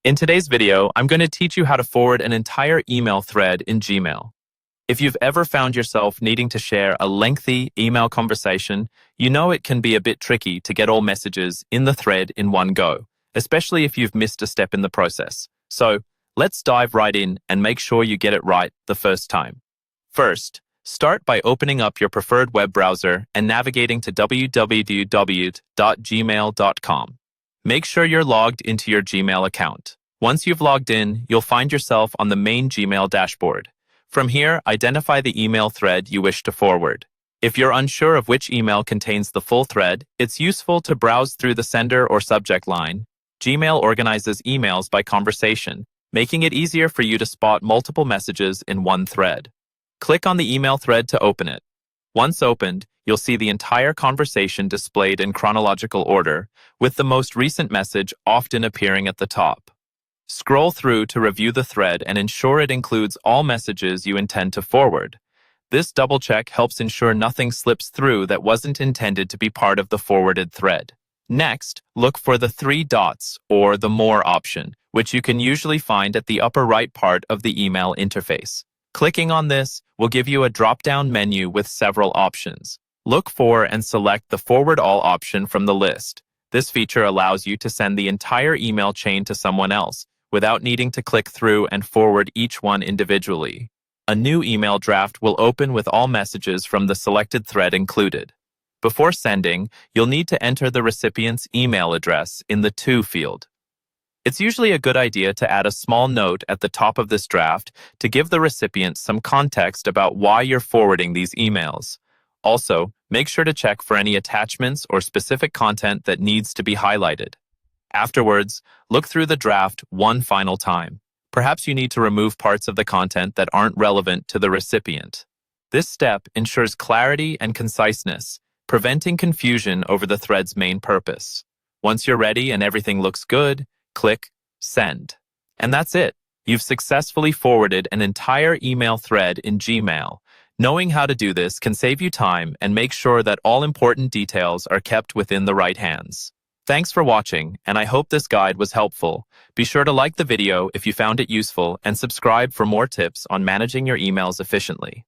In today's video, I'm going to teach you how to forward an entire email thread in Gmail. If you've ever found yourself needing to share a lengthy email conversation, you know it can be a bit tricky to get all messages in the thread in one go, especially if you've missed a step in the process. So let's dive right in and make sure you get it right the first time. First, start by opening up your preferred web browser and navigating to www.gmail.com. Make sure you're logged into your Gmail account. Once you've logged in, you'll find yourself on the main Gmail dashboard. From here, identify the email thread you wish to forward. If you're unsure of which email contains the full thread, it's useful to browse through the sender or subject line. Gmail organizes emails by conversation, making it easier for you to spot multiple messages in one thread. Click on the email thread to open it. Once opened, you'll see the entire conversation displayed in chronological order, with the most recent message often appearing at the top. Scroll through to review the thread and ensure it includes all messages you intend to forward. This double check helps ensure nothing slips through that wasn't intended to be part of the forwarded thread. Next, look for the three dots or the More option, which you can usually find at the upper right part of the email interface. Clicking on this will give you a drop-down menu with several options. Look for and select the Forward All option from the list. This feature allows you to send the entire email chain to someone else without needing to click through and forward each one individually. A new email draft will open with all messages from the selected thread included. Before sending, you'll need to enter the recipient's email address in the To field. It's usually a good idea to add a small note at the top of this draft to give the recipient some context about why you're forwarding these emails. Also, make sure to check for any attachments or specific content that needs to be highlighted. Afterwards, look through the draft one final time. Perhaps you need to remove parts of the content that aren't relevant to the recipient. This step ensures clarity and conciseness, preventing confusion over the thread's main purpose. Once you're ready and everything looks good, click Send. And that's it. You've successfully forwarded an entire email thread in Gmail. Knowing how to do this can save you time and make sure that all important details are kept within the right hands. Thanks for watching, and I hope this guide was helpful. Be sure to like the video if you found it useful and subscribe for more tips on managing your emails efficiently.